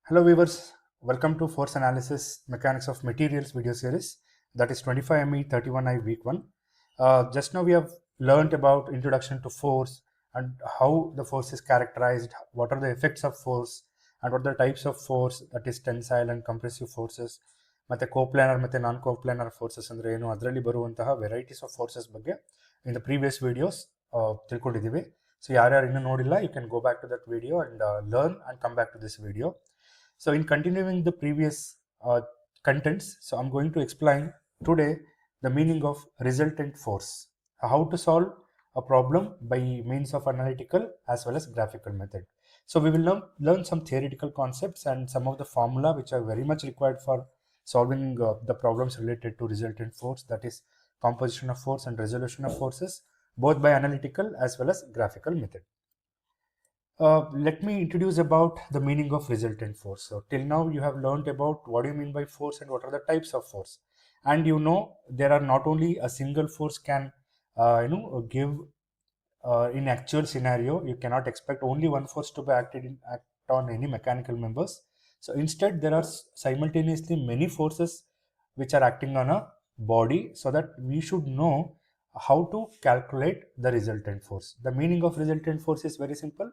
Hello viewers, welcome to Force Analysis Mechanics of Materials video series, that is 25ME 31I week 1. Just now we have learned about introduction to force and how the force is characterized, what are the effects of force and what are the types of force, that is tensile and compressive forces, ಮತ್ತೆ ಕೋಪ್ಲಾನರ್ ಮತ್ತು ನಾನ್ ಕೋಪ್ಲಾನರ್ forces ಅಂದರೆ ಏನು, ಅದರಲ್ಲಿ ಬರುವಂತಹ varieties of forces ಬಗ್ಗೆ in the previous videos ತಿಳ್ಕೊಂಡಿದ್ದೀವಿ. So ಯಾರ್ಯಾರು ಇನ್ನೂ ನೋಡಿಲ್ಲ, you can go back to that video and learn and come back to this video. So in continuing the previous contents, so I'm going to explain today the meaning of resultant force, how to solve a problem by means of analytical as well as graphical method. So we will learn some theoretical concepts and some of the formula which are very much required for solving the problems related to resultant force, that is composition of force and resolution of forces, both by analytical as well as graphical method. Let me introduce about the meaning of resultant force. So till now you have learned about what do you mean by force and what are the types of force, and you know there are not only a single force can give in actual scenario. You cannot expect only one force to be act on any mechanical members. So instead there are simultaneously many forces which are acting on a body, so that we should know how to calculate the resultant force. The meaning of resultant force is very simple.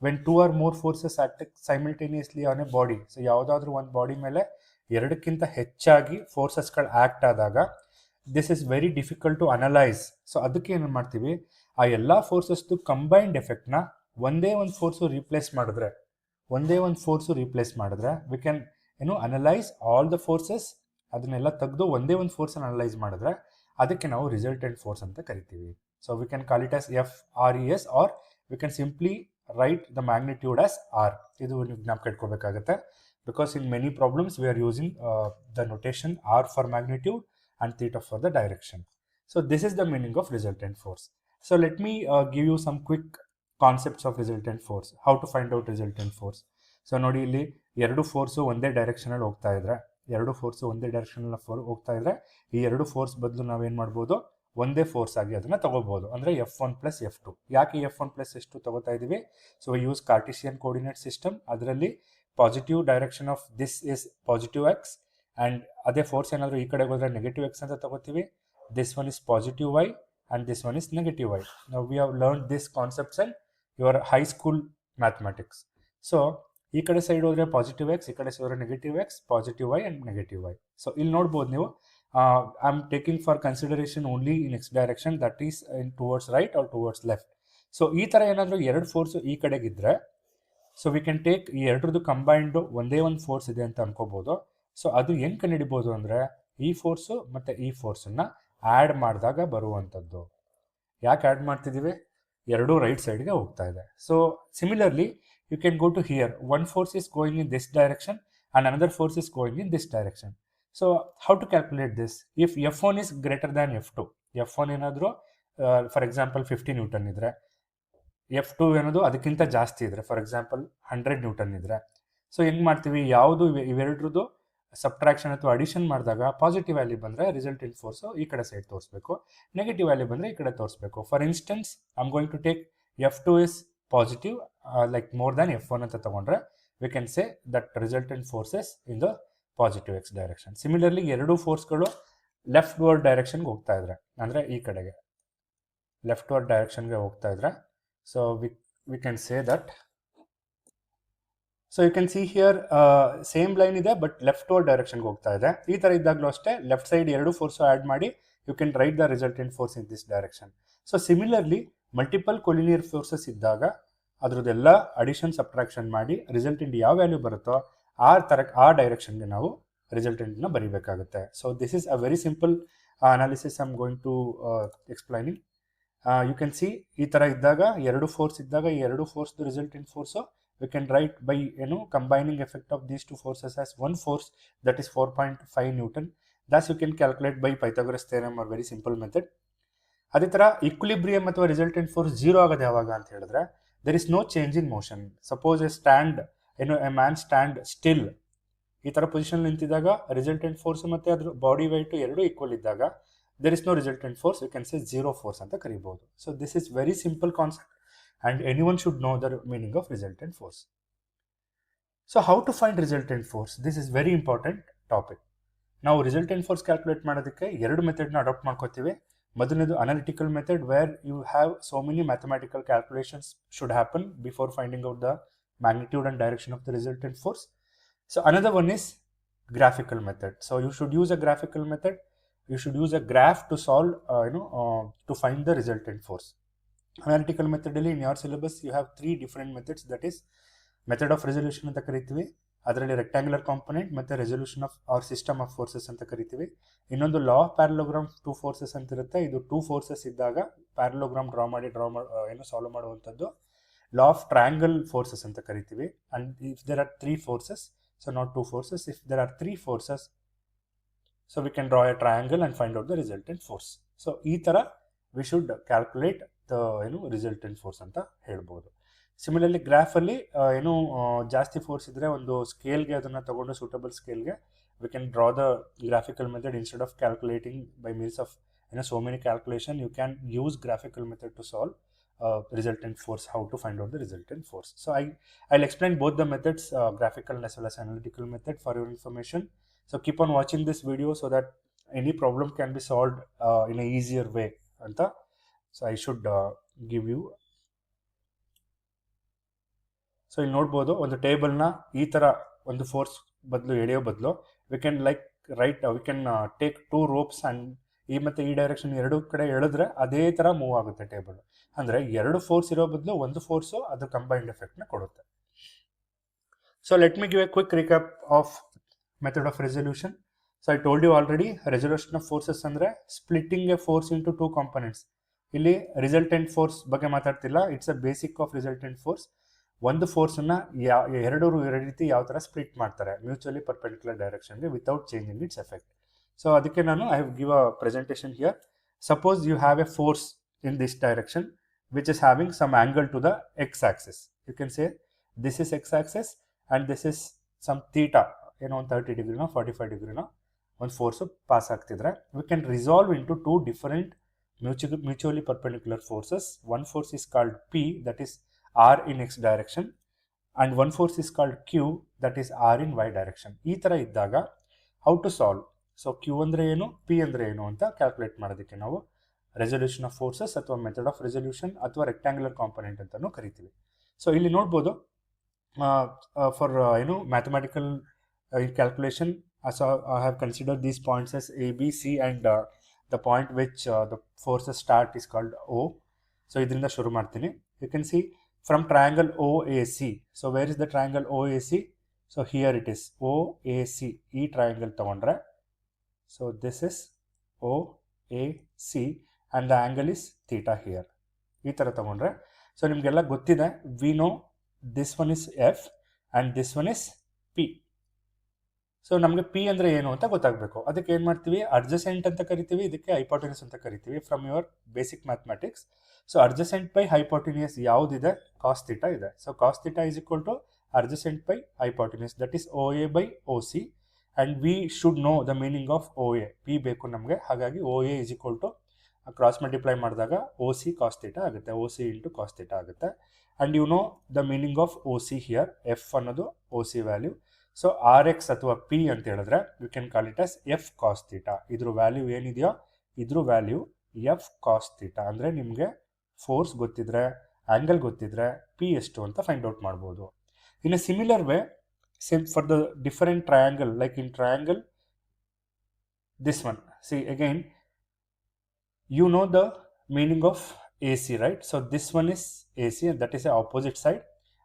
when two or more forces act simultaneously on a body, so ಯಾವುದಾದ್ರೂ ಒಂದು body ಮೇಲೆ ಎರಡಕ್ಕಿಂತ ಹೆಚ್ಚಾಗಿ ಫೋರ್ಸಸ್ಗಳು act ಆದಾಗ this is very difficult to analyse. So ಅದಕ್ಕೆ ಏನು ಮಾಡ್ತೀವಿ, ಆ ಎಲ್ಲ ಫೋರ್ಸಸ್ದು ಕಂಬೈನ್ಡ್ ಎಫೆಕ್ಟ್ನ ಒಂದೇ ಒಂದು ಫೋರ್ಸು ರೀಪ್ಲೇಸ್ ಮಾಡಿದ್ರೆ we can analyse all the forces. ಅದನ್ನೆಲ್ಲ ತೆಗೆದು ಒಂದೇ ಒಂದು ಫೋರ್ಸನ್ನು ಅನಲೈಸ್ ಮಾಡಿದ್ರೆ ಅದಕ್ಕೆ ನಾವು ರಿಸಲ್ಟೆಂಟ್ ಫೋರ್ಸ್ ಅಂತ ಕರಿತೀವಿ. So we can call it as FRES, or we can simply write the magnitude as R. ಇದು ನೀವು ಜ್ಞಾಪಕ ಇಟ್ಕೋಬೇಕಾಗುತ್ತೆ, because in many problems we are using the notation R for magnitude and theta for the direction. So this is the meaning of resultant force. So let me give you some quick concepts of resultant force, how to find out resultant force. So ನೋಡಿ, ಇಲ್ಲಿ ಎರಡು force ಒಂದೇ ಡೈರೆಕ್ಷನಲ್ಲಿ ಹೋಗ್ತಾ ಇದ್ರೆ ಈ ಎರಡು force ಬದಲು ನಾವೇನು ಮಾಡ್ಬೋದು, ಒಂದೇ ಫೋರ್ಸ್ ಆಗಿ ಅದನ್ನು ತಗೋಬಹುದು, ಅಂದರೆ F1 ಪ್ಲಸ್ F2. ಯಾಕೆ F1 ಪ್ಲಸ್ F2 ತಗೋತಾ ಇದ್ದೀವಿ? So use Cartesian coordinate system. ಅದರಲ್ಲಿ positive direction of this is positive x, and ಅದೇ ಫೋರ್ಸ್ ಏನಾದರೂ ಈ ಕಡೆಗೆ ಹೋದರೆ ನೆಗೆಟಿವ್ ಎಕ್ಸ್ ಅಂತ ತಗೋತೀವಿ. This one is positive y and this one is negative y. ನಾವು we have learn this concepts and your high school mathematics. So ಈ ಕಡೆ ಸೈಡ್ ಹೋದರೆ ಪಾಸಿಟಿವ್ ಎಕ್ಸ್, ಈ ಕಡೆ ಸೈಡ್ ಹೋದರೆ negative x, positive y and negative y. So ಇಲ್ಲಿ ನೋಡ್ಬೋದು ನೀವು, I'm taking for consideration only in x direction, that is in towards right or towards left. So ಈ ಥರ ಏನಾದರೂ ಎರಡು ಫೋರ್ಸು ಈ ಕಡೆಗಿದ್ರೆ, ಸೊ ವಿ ಕ್ಯಾನ್ ಟೇಕ್ ಈ ಎರಡರದ್ದು ಕಂಬೈಂಡು ಒಂದೇ ಒಂದು ಫೋರ್ಸ್ ಇದೆ ಅಂತ ಅನ್ಕೋಬೋದು. ಸೊ ಅದು ಹೆಂಗೆ ಕಂಡುಹಿಡಿಬೋದು ಅಂದರೆ, ಈ ಫೋರ್ಸು ಮತ್ತು ಈ ಫೋರ್ಸನ್ನು ಆ್ಯಡ್ ಮಾಡಿದಾಗ ಬರುವಂಥದ್ದು. ಯಾಕೆ ಆ್ಯಡ್ ಮಾಡ್ತಿದ್ದೀವಿ? ಎರಡೂ ರೈಟ್ ಸೈಡ್ಗೆ ಹೋಗ್ತಾ ಇದೆ. So similarly you can go to here, one force is going in this direction and another force is going in this direction. So how to calculate this? If F1 is greater than F2, F1 ಏನಾದರೂ for example 50 Newton ಇದ್ದರೆ, F2 ಏನದು ಅದಕ್ಕಿಂತ ಜಾಸ್ತಿ ಇದ್ದರೆ, for example 100 Newton ಇದ್ದರೆ, so ಹೆಂಗೆ ಮಾಡ್ತೀವಿ, ಯಾವುದು ಇವೆರಡ್ರದ್ದು ಸಬ್ಟ್ರಾಕ್ಷನ್ ಅಥವಾ ಅಡಿಷನ್ ಮಾಡಿದಾಗ ಪಾಸಿಟಿವ್ ವ್ಯಾಲ್ಯೂ ಬಂದರೆ ರಿಸಲ್ಟೆಂಟ್ ಫೋರ್ಸು ಈ ಕಡೆ ಸೈಡ್ ತೋರಿಸ್ಬೇಕು, ನೆಗೆಟಿವ್ ವ್ಯಾಲ್ಯೂ ಬಂದರೆ ಈ ಕಡೆ ತೋರಿಸ್ಬೇಕು. For instance I am going to take F2 is positive, like more than F1 ಅಂತ ತಗೊಂಡ್ರೆ we can say that resultant forces in the positive x direction. Similarly ಎರಡೂ ಫೋರ್ಸ್ಗಳು ಲೆಫ್ಟ್ ವರ್ಡ್ ಡೈರೆಕ್ಷನ್ಗೆ ಹೋಗ್ತಾ ಇದ್ರೆ, ಅಂದರೆ ಈ ಕಡೆಗೆ ಲೆಫ್ಟ್ ವರ್ಡ್ ಡೈರೆಕ್ಷನ್ಗೆ ಹೋಗ್ತಾ ಇದ್ರೆ, so we can say that. So you can see here same line ಇದೆ ಬಟ್ ಲೆಫ್ಟ್ ವರ್ಡ್ ಡೈರೆಕ್ಷನ್ಗೆ ಹೋಗ್ತಾ ಇದೆ. ಈ ಥರ ಇದ್ದಾಗಲೂ ಅಷ್ಟೇ ಲೆಫ್ಟ್ ಸೈಡ್ ಎರಡು ಫೋರ್ಸು ಆ್ಯಡ್ ಮಾಡಿ you can write the resultant force in this direction. So similarly multiple collinear forces ಇದ್ದಾಗ ಅದರದ್ದೆಲ್ಲ ಅಡಿಷನ್ ಸಬ್ಟ್ರಾಕ್ಷನ್ ಮಾಡಿ ರಿಸಲ್ಟೆಂಟ್ ಯಾವ ವ್ಯಾಲ್ಯೂ ಬರುತ್ತೋ ಆ ಡೈರೆಕ್ಷನ್ಗೆ ನಾವು ರಿಸಲ್ಟೆಂಟ್ನ ಬರೀಬೇಕಾಗುತ್ತೆ. So this is a very simple analysis I am going to explaining. You can see, ಈ ಥರ ಇದ್ದಾಗ ಎರಡು ಫೋರ್ಸ್ ಇದ್ದಾಗ ಈ ಎರಡು ಫೋರ್ಸ್ದು resultant force we can write by combining effect of these two forces as one force, that is 4.5 newton. Thus you can calculate by Pythagoras theorem or very simple method. ಅದೇ ಥರ ಈಕ್ವಿಲಿಬ್ರಿಯಮ್ ಅಥವಾ resultant force zero ಆಗೋದು ಯಾವಾಗ ಅಂತ ಹೇಳಿದ್ರೆ, there is no change in motion. Suppose a man stand still, ಈ ಥರ position ನಿಂತಿದ್ದಾಗ resultant force ಮತ್ತು ಅದ್ರ ಬಾಡಿ ವೆಯ್ಟ್ ಎರಡು ಈಕ್ವಲ್ ಇದ್ದಾಗ there is no resultant force, you can say zero force ಅಂತ ಕರಿಬಹುದು. So this is very simple concept and any one should know the meaning of resultant force. So how to find resultant force? This is very important topic. ನಾವು resultant force calculate ಮಾಡೋದಕ್ಕೆ ಎರಡು ಮೆಥಡ್ನ adopt ಮಾಡ್ಕೋತೀವಿ. ಮೊದಲನೇದು analytical method, where you have so many mathematical calculations should happen before finding out the magnitude and direction of the resultant force. So another one is graphical method. So you should use a graphical method. You should use a graph to solve, to find the resultant force. Analytical method in your syllabus you have three different methods. That is method of resolution ಅಂತ ಕರಿತೀವಿ, ಅದರಲ್ಲಿ rectangular component ಮತ್ತು resolution of our system of forces ಅಂತ ಕರಿತೀವಿ. ಇನ್ನೊಂದು law of parallelogram two forces ಅಂತ ಇರುತ್ತೆ. ಇದು ಟೂ ಫೋರ್ಸಸ್ ಇದ್ದಾಗ ಪ್ಯಾರಲೋಗ್ರಾಮ್ ಡ್ರಾ ಮಾಡಿ ಸಾಲ್ವ್ ಮಾಡುವಂಥದ್ದು. ಲಾ ಆಫ್ ಟ್ರಯಾಂಗಲ್ ಫೋರ್ಸಸ್ ಅಂತ ಕರಿತೀವಿ. And if there are three forces, so not two forces, if there are three forces, so we can draw a triangle and find out the resultant force. So ee tara we should calculate the resultant force anta helbodu. Similarly graph alli ಜಾಸ್ತಿ force ಇದ್ರೆ ಒಂದು scale ಗೆ ಅದನ್ನ ತಗೊಂಡು suitable scale ಗೆ we can draw the graphical method instead of calculating by means of so many calculation. You can use graphical method to solve resultant force, how to find out the resultant force. So I'll explain both the methods, graphical as well as analytical method, for your information. So keep on watching this video so that any problem can be solved in a easier way anta. So I should give you, so ಇಲ್ಲಿ ನೋಡ್ಬೋದು ಒಂದು ಟೇಬಲ್ನ ಈ ಥರ ಒಂದು force ಬದಲು ಎಳೆಯೋ ಬದಲು we can we can take two ropes and ಈ ಮತ್ತು ಈ ಡೈರೆಕ್ಷನ್ ಎರಡು ಕಡೆ ಎಳೆದ್ರೆ ಅದೇ ಥರ ಮೂವ್ ಆಗುತ್ತೆ ಟೇಬಲ್. ಅಂದರೆ ಎರಡು ಫೋರ್ಸ್ ಇರೋ ಬದಲು ಒಂದು ಫೋರ್ಸು ಅದು ಕಂಬೈನ್ಡ್ ಎಫೆಕ್ಟ್ನ ಕೊಡುತ್ತೆ. So let me give a quick recap of method of resolution. So I told you already, resolution of forces ಅಂದರೆ splitting a force into two components. ಇಲ್ಲಿ ರಿಸಲ್ಟೆಂಟ್ ಫೋರ್ಸ್ ಬಗ್ಗೆ ಮಾತಾಡ್ತಿಲ್ಲ, it's a basic of resultant force. ಒಂದು ಫೋರ್ಸನ್ನು ಎರಡು ರೀತಿ ಯಾವ ಥರ ಸ್ಪ್ಲಿಟ್ ಮಾಡ್ತಾರೆ ಮ್ಯೂಚುವಲಿ ಪರ್ಪೆಂಡಿಕ್ಯುಲರ್ ಡೈರೆಕ್ಷನ್ಗೆ without changing its effect. So ಅದಕ್ಕೆ ನಾನು I have give a presentation here. Suppose you have a force in this direction which is having some angle to the x-axis. You can say this is x-axis and this is some theta, 30 degree 45 degree one force pass ಆಗ್ತಿದ್ರೆ we can resolve into two different mutually perpendicular forces. One force is called P, that is r in x direction, and one force is called Q, that is r in y direction. ಈ ತರ ಇದ್ದಾಗ how to solve? So Q ಅಂದ್ರೆ ಏನು, P ಅಂದ್ರೆ ಏನು ಅಂತ calculate ಮಾಡೋದಕ್ಕೆ ನಾವು ರೆಸೊಲ್ಯೂಷನ್ ಆಫ್ ಫೋರ್ಸಸ್ ಅಥವಾ ಮೆಥಡ್ ಆಫ್ ರೆಸೊಲ್ಯೂಷನ್ ಅಥವಾ ರೆಕ್ಟ್ಯಾಂಗ್ಯುಲರ್ ಕಾಂಪೊನೆಂಟ್ ಅಂತಲೂ ಕರಿತೀವಿ. ಸೊ ಇಲ್ಲಿ ನೋಡ್ಬೋದು for mathematical calculation I have considered these points as A, B, C, and the point which the forces start is called O. So ಇದರಿಂದ ಶುರು ಮಾಡ್ತೀನಿ. You can see from triangle OAC. So where is the triangle OAC? So here it is OAC. ಈ triangle ತಗೊಂಡ್ರೆ so this is OAC and the angle is theta here. ಈ ಥರ ತಗೊಂಡ್ರೆ so ನಿಮಗೆಲ್ಲ ಗೊತ್ತಿದೆ, we know this one is F and this one is P. So ನಮಗೆ P ಅಂದರೆ ಏನು ಅಂತ ಗೊತ್ತಾಗಬೇಕು. ಅದಕ್ಕೆ ಏನು ಮಾಡ್ತೀವಿ, ಅಡ್ಜಸೆಂಟ್ ಅಂತ ಕರಿತೀವಿ, ಇದಕ್ಕೆ ಹೈಪೋಟೆನ್ಯೂಸ್ ಅಂತ ಕರಿತೀವಿ from your basic mathematics. So adjacent by hypotenuse ಯಾವುದಿದೆ, ಕಾಸ್ ಥೀಟಾ ಇದೆ. So cos theta is equal to adjacent by hypotenuse, that is O A by O C. And we should know the meaning of O A. P ಬೇಕು ನಮಗೆ, ಹಾಗಾಗಿ O A is equal to cross multiply ಮಾಡಿದಾಗ O C cos theta ಆಗುತ್ತೆ, O C into cos theta ಆಗುತ್ತೆ. And you know the meaning of O C here, F ಅನ್ನೋದು O C value. So R x ಅಥವಾ P ಅಂತ ಹೇಳಿದ್ರೆ you can call it as F cos theta. ಇದ್ರ value ಏನಿದೆಯೋ ಇದ್ರ value F cos theta. ಅಂದರೆ ನಿಮಗೆ ಫೋರ್ಸ್ ಗೊತ್ತಿದ್ರೆ, ಆ್ಯಂಗಲ್ ಗೊತ್ತಿದ್ರೆ ಪಿ ಎಷ್ಟು ಅಂತ ಫೈಂಡ್ ಔಟ್ ಮಾಡ್ಬೋದು. In a similar way, same for the different triangle, like in triangle this one, see again you know the meaning of AC, right? So this one is AC and that is the opposite side,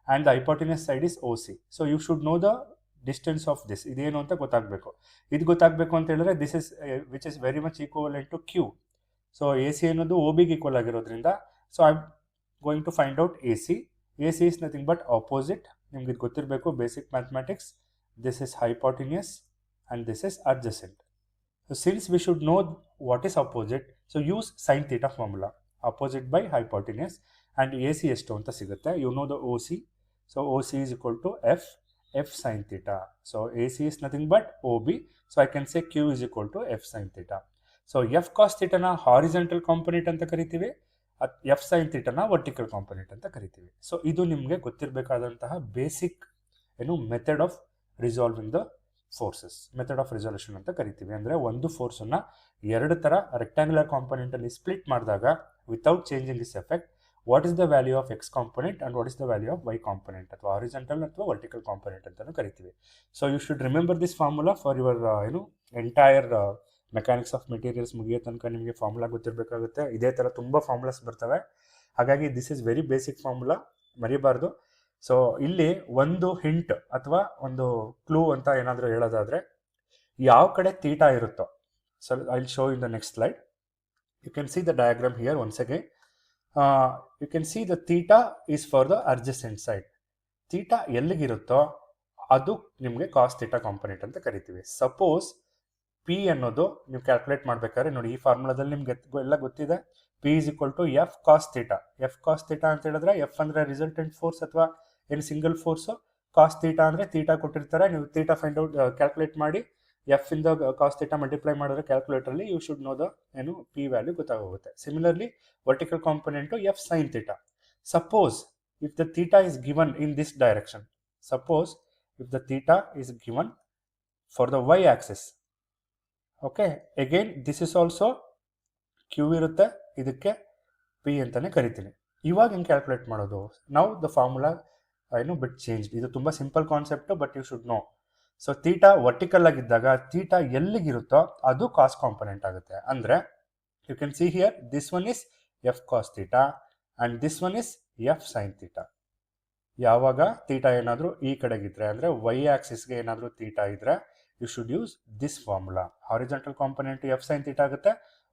and the hypotenuse side is OC. So you should know the distance of this. ಇದೇನು ಅಂತ ಗೊತ್ತಾಗಬೇಕು. ಇದು ಗೊತ್ತಾಗಬೇಕು ಅಂತ ಹೇಳಿದ್ರೆ this is which is very much equivalent to Q. So AC ಅನ್ನೋದು OBಗೆ equal ಆಗಿರೋದ್ರಿಂದ so I'm going to find out AC. AC is nothing but opposite. ನಿಮ್ಗೆ ಇದು ಗೊತ್ತಿರಬೇಕು, basic mathematics. This is hypotenuse and this is adjacent. So since we should know what is opposite, so use sine theta formula, opposite by hypotenuse and A C ಎಷ್ಟು ಅಂತ ಸಿಗುತ್ತೆ. You know the O C. So O C is equal to F sine theta. So A C is nothing but O B. So I can say Q is equal to F sine theta. So F ಕಾಸ್ ಥೀಟಾನ horizontal component ಅಂತ ಕರಿತೀವಿ, F sine ಥೀಟಾನ vertical component ಅಂತ ಕರಿತೀವಿ. ಸೊ ಇದು ನಿಮಗೆ ಗೊತ್ತಿರಬೇಕಾದಂತಹ ಬೇಸಿಕ್ ಏನು method of resolving the forces, method of resolution ಅಂತ ಕರಿತೀವಿ. ಅಂದರೆ ಒಂದು ಫೋರ್ಸನ್ನು ಎರಡು ಥರ ರೆಕ್ಟ್ಯಾಂಗ್ಯುಲರ್ ಕಾಂಪೊನೆಂಟಲ್ಲಿ ಸ್ಪ್ಲಿಟ್ ಮಾಡಿದಾಗ without changing this effect, what is the value of x component and what is the value of y component, ಅಥವಾ ಹಾರಿಜಾಂಟಲ್ ಅಥವಾ ವರ್ಟಿಕಲ್ ಕಾಂಪೊನೆಂಟ್ ಅಂತಲೂ ಕರಿತೀವಿ. So you should remember this formula for your entire mechanics of materials ಮುಗಿಯೋ ತನಕ ನಿಮಗೆ formula ಗೊತ್ತಿರಬೇಕಾಗುತ್ತೆ. ಇದೇ ಥರ ತುಂಬ ಫಾರ್ಮುಲಾಸ್ ಬರ್ತವೆ, ಹಾಗಾಗಿ this is very basic formula, ಮರಿಬಾರ್ದು. ಸೊ ಇಲ್ಲಿ ಒಂದು ಹಿಂಟ್ ಅಥವಾ ಒಂದು ಕ್ಲೂ ಅಂತ ಏನಾದರೂ ಹೇಳೋದಾದರೆ, ಯಾವ ಕಡೆ ತೀಟಾ ಇರುತ್ತೋ, so I will show in the next slide. You can see the diagram here once again. You can see the theta is for the adjacent side. Theta ಎಲ್ಲಿಗಿರುತ್ತೋ ಅದು ನಿಮಗೆ ಕಾಸ್ ತೀಟಾ ಕಾಂಪೊನೆಂಟ್ ಅಂತ ಕರಿತೀವಿ. ಸಪೋಸ್ ಪಿ ಅನ್ನೋದು ನೀವು calculate ಮಾಡಬೇಕಾದ್ರೆ ನೋಡಿ, ಈ ಫಾರ್ಮುಲಾದಲ್ಲಿ ನಿಮ್ಗೆ ಎಲ್ಲ ಗೊತ್ತಿದೆ. P is equal to F cos theta. F cos theta ಅಂತ ಹೇಳಿದ್ರೆ ಎಫ್ ಅಂದರೆ ರಿಸಲ್ಟೆಂಟ್ ಫೋರ್ಸ್ ಅಥವಾ ಏನು ಸಿಂಗಲ್ ಫೋರ್ಸು, ಕಾಸ್ ತೀಟಾ ಅಂದರೆ ತೀಟಾ ಕೊಟ್ಟಿರ್ತಾರೆ, ನೀವು ತೀಟಾ ಫೈಂಡ್ ಔಟ್ ಕ್ಯಾಲ್ಕುಲೇಟ್ ಮಾಡಿ ಎಫ್ ಇಂದ ಕಾಸ್ ತೀಟಾ ಮಲ್ಟಿಪ್ಲೈ ಮಾಡಿದ್ರೆ ಕ್ಯಾಲ್ಕುಲೇಟರಲ್ಲಿ ಯು ಶುಡ್ ನೋ ದ ಏನು ಪಿ ವ್ಯಾಲ್ಯೂ ಗೊತ್ತಾಗೋಗುತ್ತೆ. Similarly vertical component F sine theta. Suppose if the theta is given in this direction, suppose if the theta is given for the y axis, okay, again this is also Q ಇರುತ್ತೆ, ಇದಕ್ಕೆ P ಅಂತಾನೆ ಕರಿತೀನಿ. ಇವಾಗ ಹೆಂಗೆ calculate ಮಾಡೋದು? ನಾವು the formula ಏನು ಬಿಟ್ change. ಇದು ತುಂಬ simple concept, but you should know. So theta vertical ಆಗಿದ್ದಾಗ ತೀಟಾ ಎಲ್ಲಿಗಿರುತ್ತೋ ಅದು ಕಾಸ್ ಕಾಂಪೊನೆಂಟ್ ಆಗುತ್ತೆ. ಅಂದರೆ you can see here, this one is F cos theta and this one is F sine theta. ಯಾವಾಗ theta ಏನಾದರೂ ಈ ಕಡೆಗಿದ್ರೆ, ಅಂದರೆ ವೈ ಆಕ್ಸಿಸ್ಗೆ ಏನಾದರೂ ತೀಟಾ ಇದ್ದರೆ you should use this formula. Horizontal component F sine theta ಆಗುತ್ತೆ,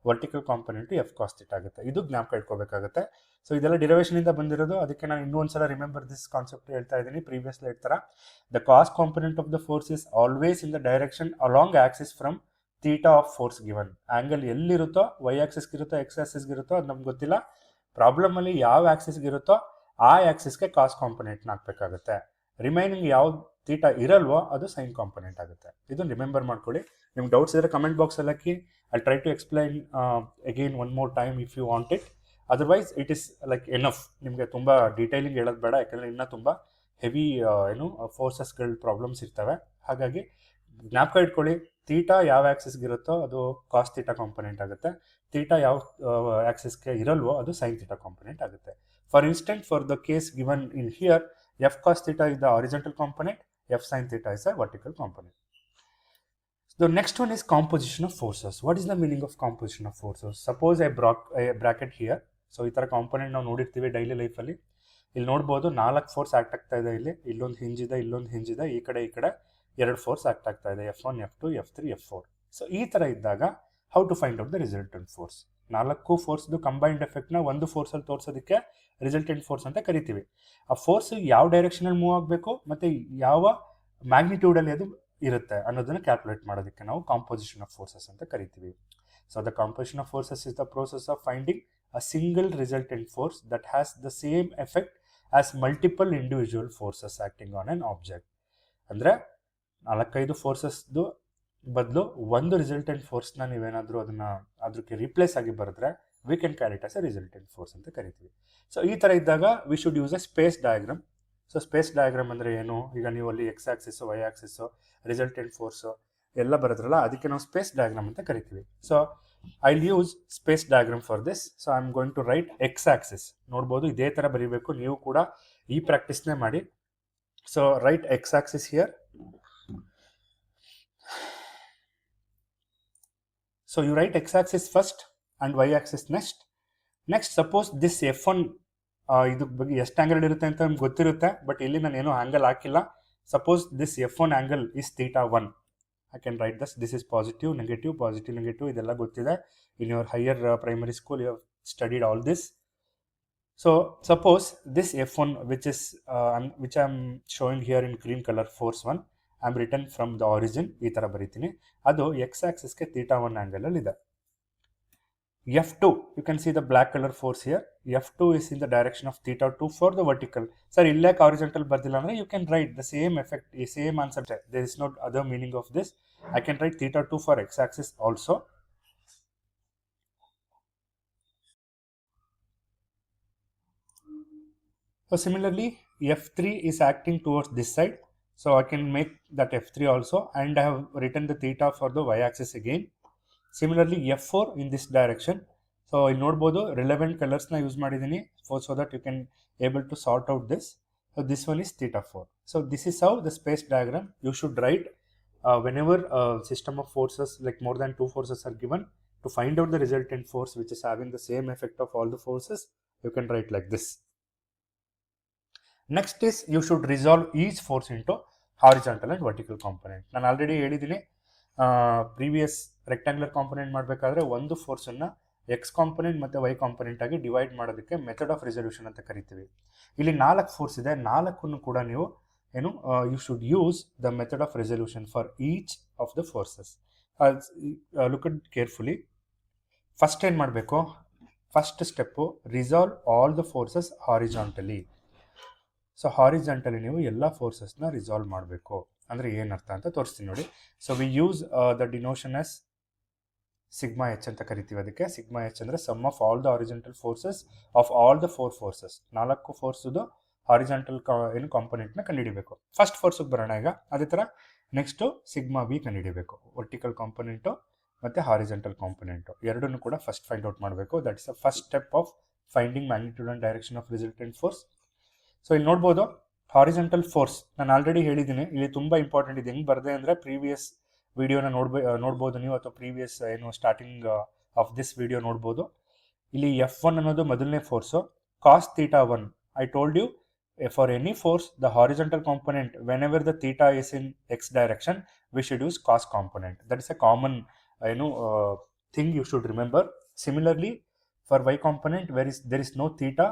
vertical component F cos theta ಆಗುತ್ತೆ. ಇದು ಜ್ಞಾಪಕ ಇಟ್ಕೋಬೇಕಾಗುತ್ತೆ. ಸೊ ಇದೆಲ್ಲ ಡಿರೈವೇಷನ್ ಇಂದ ಬಂದಿರೋದು, ಅದಕ್ಕೆ ನಾನು ಇನ್ನೂ ಒಂದ್ಸಲ ರಿಮೆಂಬರ್ ದಿಸ್ ಕಾನ್ಸೆಪ್ಟ್ ಹೇಳ್ತಾ ಇದ್ದೀನಿ. ಪ್ರೀವಿಯಸ್ ಸ್ಲೈಡ್ ಥರ, the cos component of the force is always in the direction along axis from theta of force given. Angle ಎಲ್ಲಿರುತ್ತೋ, ವೈ ಆಕ್ಸಿಸ್ಗೆ ಇರುತ್ತೋ ಎಕ್ಸ್ ಆಕ್ಸಿಸ್ಗೆ ಇರುತ್ತೋ ಅದು ನಮ್ಗೆ ಗೊತ್ತಿಲ್ಲ. ಪ್ರಾಬ್ಲಮಲ್ಲಿ ಯಾವ ಆಕ್ಸಿಸ್ಗೆ ಇರುತ್ತೋ ಆ ಆಕ್ಸಿಸ್ಗೆ ಕಾಸ್ ಕಾಂಪೊನೆಂಟ್ನ ಹಾಕಬೇಕಾಗುತ್ತೆ. ರಿಮೈನಿಂಗ್ ಯಾವ ತೀಟಾ ಇರಲ್ವೋ ಅದು ಸೈನ್ ಕಾಂಪೊನೆಂಟ್ ಆಗುತ್ತೆ. ಇದನ್ನು ರಿಮೆಂಬರ್ ಮಾಡ್ಕೊಳ್ಳಿ. ನಿಮ್ಗೆ ಡೌಟ್ಸ್ ಇದ್ದರೆ ಕಮೆಂಟ್ ಬಾಕ್ಸಲ್ಲಿ ಹಾಕಿ. I'll try to explain again one more time if you want it. Otherwise it is like enough. ನಿಮಗೆ ತುಂಬ ಡೀಟೇಲಿಂಗ್ ಹೇಳೋದು ಬೇಡ, ಯಾಕಂದರೆ ಇನ್ನೂ ತುಂಬ ಹೆವಿ ಫೋರ್ಸಸ್ಗಳ ಪ್ರಾಬ್ಲಮ್ಸ್ ಇರ್ತವೆ. ಹಾಗಾಗಿ ಜ್ಞಾಪಕ ಇಟ್ಕೊಳ್ಳಿ, ತೀಟಾ ಯಾವ ಆ್ಯಕ್ಸಿಸ್ಗೆ ಇರುತ್ತೋ ಅದು ಕಾಸ್ ತೀಟಾ ಕಾಂಪೊನೆಂಟ್ ಆಗುತ್ತೆ, ತೀಟಾ ಯಾವ ಆ್ಯಕ್ಸಿಸ್ಗೆ ಇರಲ್ವೋ ಅದು ಸೈನ್ ತೀಟಾ ಕಾಂಪೊನೆಂಟ್ ಆಗುತ್ತೆ. For instant, for the case given in here, F cos theta is the horizontal component, F sine theta is a vertical component. The next one is composition of forces. What is the meaning of composition of forces? Suppose I bracket here. So ಈ ಥರ component ನಾವು ನೋಡಿರ್ತೀವಿ daily ಲೈಫಲ್ಲಿ. ಇಲ್ಲಿ ನೋಡ್ಬೋದು 4 force act ಆಗ್ತಾ ಇದೆ. ಇಲ್ಲೊಂದು ಹಿಂಜಿದೆ, ಇಲ್ಲೊಂದು ಹಿಂಜಿದೆ, ಈ ಕಡೆ 2 ಫೋರ್ಸ್ ಆ್ಯಕ್ಟ್ ಆಗ್ತಾ ಇದೆ, F1, F2, F3, F4. So ಈ ಥರ ಇದ್ದಾಗ how to find out the resultant force? 4 ಫೋರ್ಸ್ದು ಕಂಬೈನ್ಡ್ ಎಫೆಕ್ಟ್ನ ಒಂದು ಫೋರ್ಸಲ್ಲಿ ತೋರಿಸೋದಕ್ಕೆ ರಿಸಲ್ಟೆಂಟ್ ಫೋರ್ಸ್ ಅಂತ ಕರಿತೀವಿ. ಆ ಫೋರ್ಸ್ ಯಾವ ಡೈರೆಕ್ಷನಲ್ಲಿ ಮೂವ್ ಆಗಬೇಕು ಮತ್ತು ಯಾವ ಮ್ಯಾಗ್ನಿಟ್ಯೂಡಲ್ಲಿ ಅದು ಇರುತ್ತೆ ಅನ್ನೋದನ್ನು ಕ್ಯಾಲ್ಕುಲೇಟ್ ಮಾಡೋದಕ್ಕೆ ನಾವು ಕಾಂಪೋಸಿಷನ್ ಆಫ್ ಫೋರ್ಸಸ್ ಅಂತ ಕರಿತೀವಿ. So the composition of forces is the process of finding a single resultant force that has the same effect as multiple individual forces acting on on object. ಅಂದರೆ 4-5 ಫೋರ್ಸಸ್ದು ಬದಲು ಒಂದು resultant ಫೋರ್ಸ್ನ ನೀವೇನಾದರೂ ಅದಕ್ಕೆ replace ಆಗಿ ಬರೆದ್ರೆ we can carry it as a resultant force ಅಂತ ಕರಿತೀವಿ. So ಈ ಥರ ಇದ್ದಾಗ we should use a space diagram. So space diagram ಅಂದರೆ ಏನು? ಈಗ ನೀವು ಅಲ್ಲಿ x axis, y axis, resultant force ಎಲ್ಲ ಬರೋದ್ರಲ್ಲ, ಅದಕ್ಕೆ ನಾವು ಸ್ಪೇಸ್ ಡಯಾಗ್ರಾಮ್ ಅಂತ ಕರಿತೀವಿ. So I will use space diagram for this. So I am going to write x axis. ನೋಡ್ಬೋದು ಇದೇ ಥರ ಬರೀಬೇಕು, ನೀವು ಕೂಡ ಈ ಪ್ರಾಕ್ಟೀಸ್ನೇ ಮಾಡಿ. So write x axis here. So you write x axis first and y axis next. Suppose this F1 ಇದು ಬಗ್ಗೆ ಎಷ್ಟು ಆ್ಯಂಗಲ್ ಇರುತ್ತೆ ಅಂತ ನಮ್ಗೆ ಗೊತ್ತಿರುತ್ತೆ, ಬಟ್ ಇಲ್ಲಿ ನಾನು ಏನೋ ಆ್ಯಂಗಲ್ ಹಾಕಿಲ್ಲ. Suppose this F1 angle is θ1. I can write this is positive negative ಇದೆಲ್ಲ ಗೊತ್ತಿದೆ. In your higher primary school you have studied all this. So suppose this F1 which I am showing here in green color, force 1, I am written from the origin, ಈ ಥರ ಬರೀತೀನಿ. ಅದು X ಆಕ್ಸಿಸ್ಗೆ θ1 ಆ್ಯಂಗಲಲ್ಲಿ ಇದೆ. F2, you can see the black color force here. F2 is in the direction of θ2 for the vertical. Sir, illek horizontal bardilla andre you can write the same effect, same answer. There is no other meaning of this. I can write θ2 for x axis also. So similarly, F3 is acting towards this side. So I can make that F3 also, and I have written the theta for the y-axis again. Similarly F4 in this direction. So ಇಲ್ಲಿ ನೋಡ್ಬೋದು relevant colors ನ use ಮಾಡಿದ್ದೀನಿ so that you can able to sort out this. So this one is theta 4. So this is how the space diagram you should write whenever a system of forces like more than two forces are given. To find out the resultant force which is having the same effect of all the forces, you can write like this. Next is you should resolve each force into horizontal and vertical component. ನಾನು already ಹೇಳಿದ್ದೀನಿ previous rectangular component ಮಾಡಬೇಕಾದ್ರೆ ಒಂದು ಫೋರ್ಸನ್ನು X component ಮತ್ತು Y component ಆಗಿ divide ಮಾಡೋದಕ್ಕೆ method of resolution ಅಂತ ಕರಿತೀವಿ. ಇಲ್ಲಿ 4 ಫೋರ್ಸ್ ಇದೆ, 4 ಕೂಡ ನೀವು ಏನು you should use the method of resolution for each of the forces. Look at carefully. First ಏನು ಮಾಡಬೇಕು, first step resolve all the forces horizontally. So horizontally ನೀವು ಎಲ್ಲ ಫೋರ್ಸಸ್ನ ರಿಸಾಲ್ವ್ ಮಾಡಬೇಕು ಅಂದರೆ ಏನರ್ಥ ಅಂತ ತೋರಿಸ್ತೀನಿ ನೋಡಿ. So we use the denotation as sigma H ಅಂತ ಕರಿತೀವಿ. ಅದಕ್ಕೆ ಸಿಗ್ಮಾ ಎಚ್ ಅಂದರೆ sum of all the horizontal forces of all the 4 forces. 4 ಫೋರ್ಸದು ಹಾರಿಜಾಂಟಲ್ ಏನು ಕಾಂಪೊನೆಂಟ್ನ ಕಂಡುಹಿಡಿಬೇಕು. ಫಸ್ಟ್ ಫೋರ್ಸಿಗೆ ಬರೋಣ ಈಗ. ಅದೇ ಥರ ನೆಕ್ಸ್ಟು ಸಿಗ್ಮಾ ವಿ ಕಂಡುಹಿಡಿಬೇಕು. ವರ್ಟಿಕಲ್ ಕಾಂಪೊನೆಂಟು ಮತ್ತು ಹಾರಿಜಾಂಟಲ್ ಕಾಂಪೊನೆಂಟು ಎರಡನ್ನೂ ಕೂಡ ಫಸ್ಟ್ ಫೈಂಡ್ ಔಟ್ ಮಾಡಬೇಕು. That is the first step of finding magnitude and direction of resultant force. So ಇಲ್ಲಿ ನೋಡ್ಬೋದು ಹಾರಿಜಾಂಟಲ್ ಫೋರ್ಸ್ ನಾನು ಆಲ್ರೆಡಿ ಹೇಳಿದ್ದೀನಿ. ಇಲ್ಲಿ ತುಂಬ ಇಂಪಾರ್ಟೆಂಟ್ ಇದೆ. ಹೆಂಗೆ ಬರದೆ ಅಂದರೆ ಪ್ರೀವಿಯಸ್ ವಿಡಿಯೋನ ನೋಡ್ಬೋದು ನೀವು, ಅಥವಾ ಪ್ರೀವಿಯಸ್ ಏನು ಸ್ಟಾರ್ಟಿಂಗ್ ಆಫ್ ದಿಸ್ ವಿಡಿಯೋ ನೋಡ್ಬೋದು. ಇಲ್ಲಿ F1 ಅನ್ನೋದು ಮೊದಲನೇ force. Cos theta 1 I told you for any force the horizontal component whenever the theta is in X direction we should use cos component. That is a common ಏನು thing you should remember. Similarly for Y component there is no theta,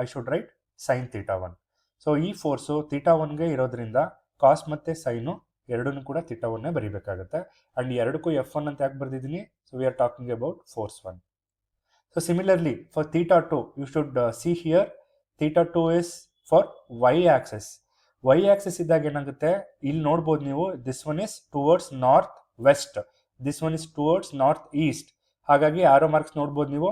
I should write sin theta 1. So ಈ force theta 1ಗೆ ಇರೋದ್ರಿಂದ ಕಾಸ್ ಮತ್ತು sign ಎರಡನ್ನೂ ಕೂಡ theta 1ನೇ ಬರೀಬೇಕಾಗುತ್ತೆ. And ಎರಡಕ್ಕೂ F1 ಅಂತ ಯಾಕೆ ಬರೆದಿದ್ದೀನಿ? So we are talking about force 1. So similarly for theta 2 you should see here theta 2 is for Y axes. Y axes ಇದ್ದಾಗ ಏನಾಗುತ್ತೆ ಇಲ್ಲಿ ನೋಡ್ಬೋದು ನೀವು, this one is towards north west, this one is towards north east. ಹಾಗಾಗಿ arrow marks ನೋಡ್ಬೋದು ನೀವು,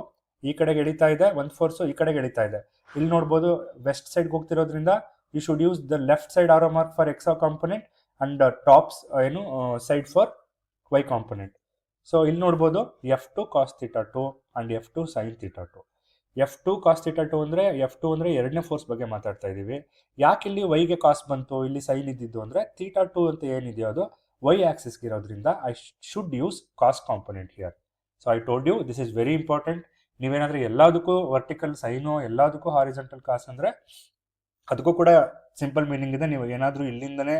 ಈ ಕಡೆಗೆ ಎಳಿತಾ ಇದೆ ಒಂದು ಫೋರ್ಸು, ಈ ಕಡೆಗೆ ಎಳಿತಾ ಇದೆ. ಇಲ್ಲಿ ನೋಡ್ಬೋದು ವೆಸ್ಟ್ ಸೈಡ್ಗೆ ಹೋಗ್ತಿರೋದ್ರಿಂದ you should use the left side arrow mark for X component and tops ಏನು side for Y component. So ಇಲ್ಲಿ ನೋಡ್ಬೋದು F2 cos theta 2 and F2 sine theta 2. F2 cos theta 2 ಅಂದರೆ F2 ಅಂದರೆ ಎರಡನೇ ಫೋರ್ಸ್ ಬಗ್ಗೆ ಮಾತಾಡ್ತಾ ಇದ್ದೀವಿ. ಯಾಕೆ ಇಲ್ಲಿ ವೈಗೆ ಕಾಸ್ ಬಂತು, ಇಲ್ಲಿ ಸೈನ್ ಇದ್ದಿದ್ದು ಅಂದರೆ ಥೀಟಾ 2 ಅಂತ ಏನಿದೆಯೋ ಅದು ವೈ ಆಕ್ಸಿಸ್ಗೆ ಇರೋದ್ರಿಂದ I should use cos component here. So I told you this is very important. ನೀವೇನಾದರೂ ಎಲ್ಲದಕ್ಕೂ ವರ್ಟಿಕಲ್ ಸೈನು ಎಲ್ಲದಕ್ಕೂ ಹಾರಿಜಾಂಟಲ್ ಕಾಸ್ ಅಂದರೆ ಅದಕ್ಕೂ ಕೂಡ ಸಿಂಪಲ್ ಮೀನಿಂಗ್ ಇದೆ. ನೀವು ಏನಾದರೂ ಇಲ್ಲಿಂದನೇ